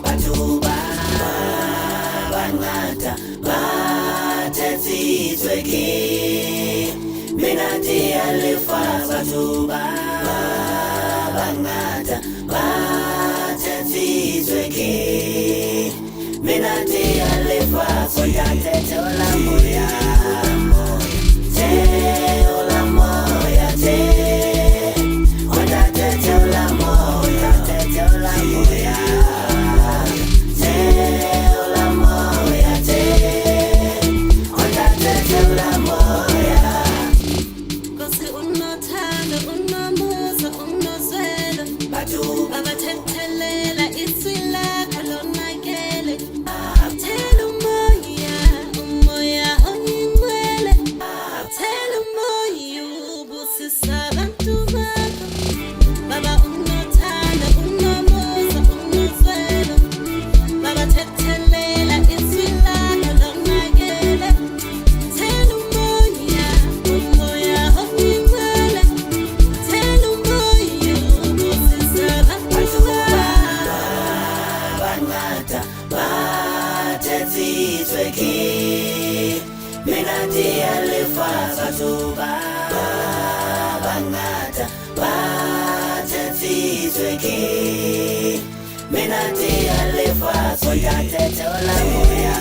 Batuba bangata bathethizweke mina ndiyalifa batuba bangata bathethizweke mina ndiyalifa soyathethe olamoya Abathethelela isila kalonakele Thela umoya ongingcwele Thela umoya ubusisa abantu bakho Baba unothanda unomusa unozwelo Babathethelela isila kalonakele Thela umoya ongingcwele Thela umoya ubusisa bathethizweke mina ndiyalifa batuba bangata bathethizweke mina ndiyalifa soyathethe olamoya